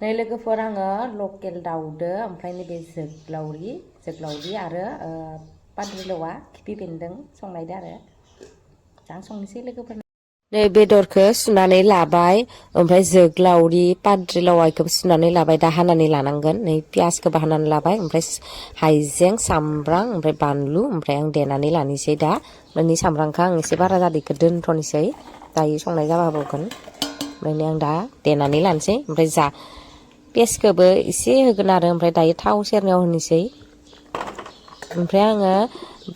नै लोगोफोर आङो लकेल दाउदो ओमफ्राय नैबे जोग्लावरि आरो पाद्रिलेवा खिफि बेन्दों संनायदो आरो दा संनोसै लोगोफोर। नै बेदरखौ सुनानै लाबाय ओमफ्राय जोग्लावरि पाद्रिलेवाखौबो सुनानै लाबाय दा हानानै लानांगोन नै पियासखौबो हानानै लाबाय ओमफ्राय हाइजें सामब्राम ओमफ्राय बानलु ओमफ्राय आं देनानै लानोसै दा नोंनि सामब्रामखौ आं एसे बारा जादोंखौ दोनथ'नोसै दायो संनाय जाबा होबावगोन ओमफ्राय आं दा देनानै लानोसै ओमफ्राय पेस्टखौबो एसे होगोन आरो ओमफ्राय दायो थाव सेरनायाव होनोसै ओमफ्राय आङो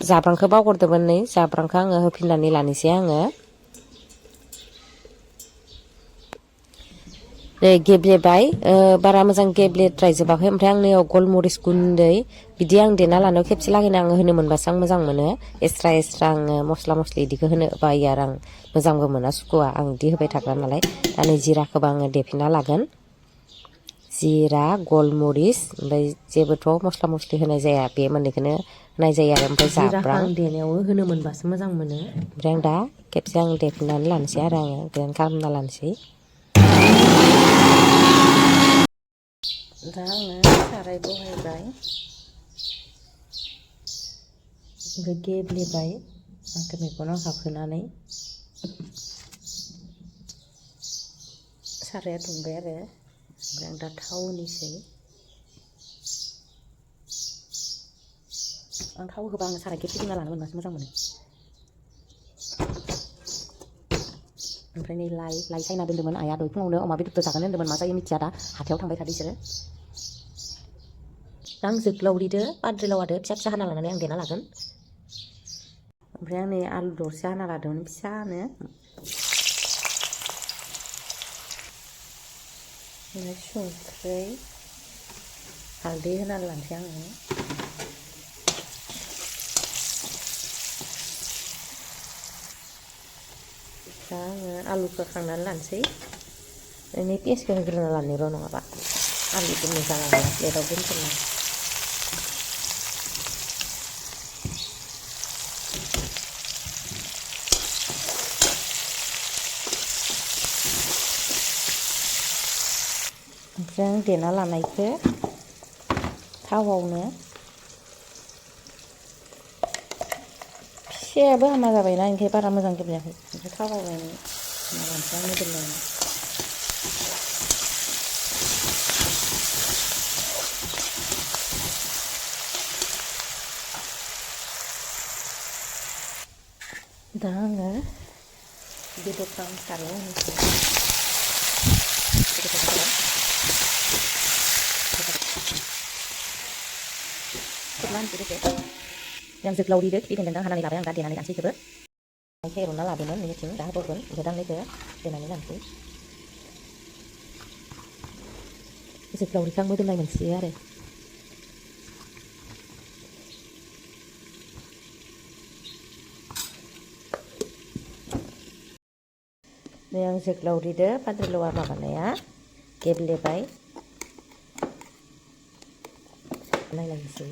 जाब्रांखौ बावगारदोंमोन नै जाब्रांखौ आङो होफिननानै लानोसै आङो नै गेब्लेबाय बारा मोजां गेब्लेद्रायजोबाखै ओमफ्राय आं नैयाव गलमरिस गुन्दै बिदि आं देना लानायाव खेबसे लागैनो आङो होनो मोनबासो आं मोजां मोनो एक्सट्रा आङो मस्ला मस्लि बिदिखौ होनो बायो आरो आं मोजांबो मोना सुखुवा आं बिदि होबाय थाग्रा नालाय दा नै जिराखौबो आङो देफिनना लागोन जिरा गलमरिस ओमफ्राय जेबोथ' मस्ला मस्लि होनाय जाया बे मोननैखौनो होनाय जायो आरो ओमफ्राय जाब्रां देनायाव होनो मोनबासो मोजां मोनो ओमफ्राय आं दा खेबसे आं देफिननानै लानोसै आरो आङो ग्रेन्ड खालामना लानोसै दा आङो साराय बहायबाय ओमफ्राय गेब्लेबाय आंखौ मेगनाव हाबहोनानै साराया दुंबाय आरो ओमफ्राय आं दा थाव होनोसै आं थाव होबा आङो सारायखौ फिदिंना लानो मोनबासो मोजां मोनो ओमफ्राय नै लाइ सायना दोन्दोंमोन आइया दहाय फुङावनो अमा बेदरजों जागोन होन्दोंमोन मा जायो मिथिया दा हाथायाव थांबाय थादों बिसोरो दा आं जोग्लावरिदो पाद्रिलेवादो फिसा फिसा हाना लानानै आं देना लागोन ओमफ्राय आं नै आलु दरसे हाना लादोंमोन फिसानो ओमफ्राय संख्रै हालदै होनानै लानोसै आङो दा आङो आलुखौ खांनानै लानोसै नै पेस्टखौ होग्रोना लानो र' नङाबा आलुखौ मोजां लाया प्लेटाव दोनथ'नो ओमफ्राय आं देना लानायखौ थावआवनो फिसायाबो हामा जाबायना ओंखाय बारा मोजां गेब्लेयाखै ओमफ्राय थावआव लानोसै आं मोदोमनायनि दा आङो बेदरखौ आं सारायाव होनोसै आं जोग्लावरिदो खिफि बेन्दों हानानै लाबाय आं दा देनानै लानोसै इखौबो आइखौ एरनना लादोंमोन नैथिं दा होबावगोन ओमफ्राय दा आंनिखौ देनानै लानोसै जोग्लावरिखौ आं मोदोमनाय मोनसोयो आरो नै आं जोग्लावरिदो पाद्रिलेवा माबानाया गेब्लेबाय नायलायनोसै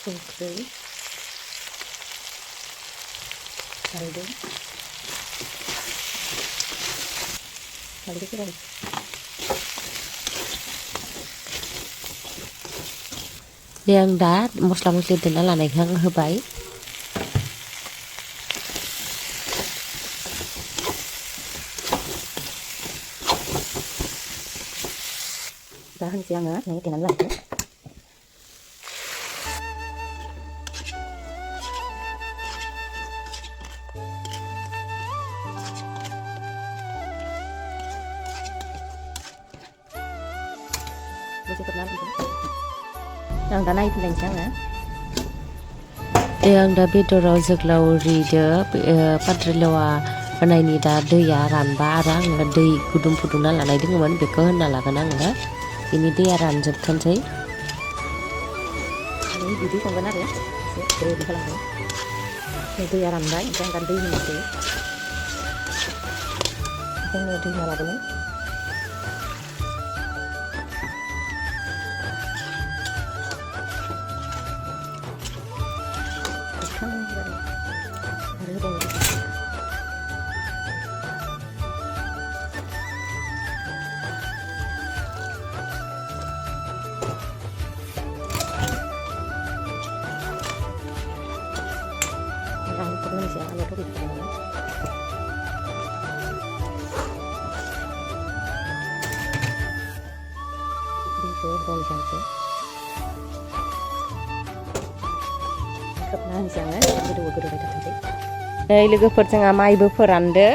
संख्रै हालदै होबाय दे आं दा मस्ला मस्लि देना लानायखौ आं होबाय दा होनसै आङो नै देनानै लानोसै आं दा नायफिनलायनोसै आङो आं दा बेदराव जोग्लावरिदो पाद्रिलेवा होनायनि दा दैया रानबा आरो आङो दै गुदुं फुदुंना लानाय दङमोन बेखौ होना लागोन आङो बेनि दैया रानजोबथोंसै बिदि संगोन आरो एसे ग्रेभि खालामगोन दैया रानबाय ओमफ्राय आं दा दै होनोसै जोङो दै होना लादोंमोन ओंख्रियाथ' गैखाया दैखौ रनजानोसै खोबना होनोसै आङो गोदौबाय थाथोंसै नै लोगोफोर जोंहा माइबो फोरानदो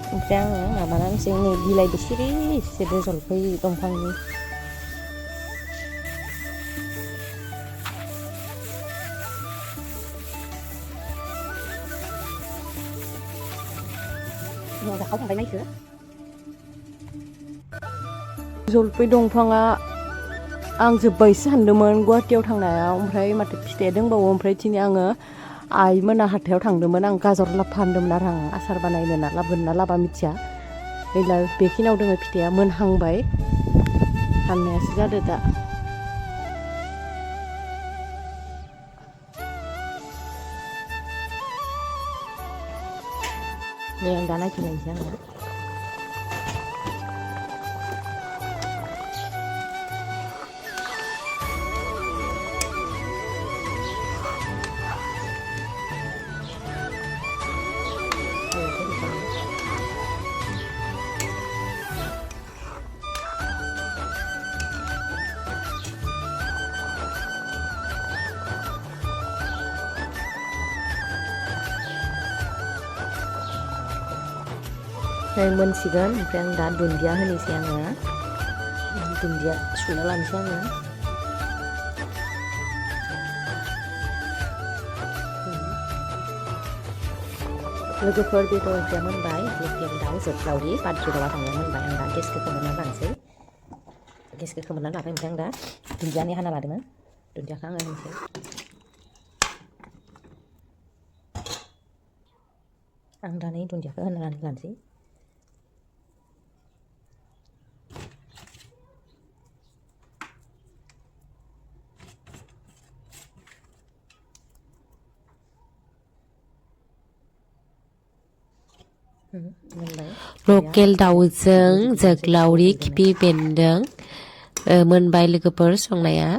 ओमफ्राय आङो माबानानैसै नै बिलाइबो सिरि सिरि जलफै दंफांनि जलफै दंफाङा आं जोब्बायसो सानदोंमोन गुवाहाटियाव थांनायाव ओमफ्राय माथो फिथाइया दंबावो ओमफ्राय दिनै आङो आइमोना हाथायाव थांदोंमोन आं गाजर लाबफा होनदोंमोन आरो आं आसार बानायनो ना लाबोगोन ना लाबा मिथिया गैला बेखिनियाव दङ फिथाइया मोनहांबाय हाननायासो जादो दा नै आं दा नायफिननायसै आङो मोनसिगोन ओमफ्राय आं दा दुन्दिया होनोसै आङो दुन्दिया सुना लानोसै आङो लोगोफोर बेदर ओंख्रिया मोनबाय लकेल दाउ जोगलावरि बाद्रि दाउआ थांनाया मोनबाय आं दा गेसखौ खोमोरना लानोसै गेसखौ खोमोरना लाबाय ओमफ्राय आं दा दुन्दियानि हाना लादोंमोन दुन्दियाखौ आङो होनोसै आं दा नै दुन्दियाखौ होनानै लानोसै लकेल दाउजों जोगलावरि खिफि बेन्दों मोनबाय लोगोफोर संनाया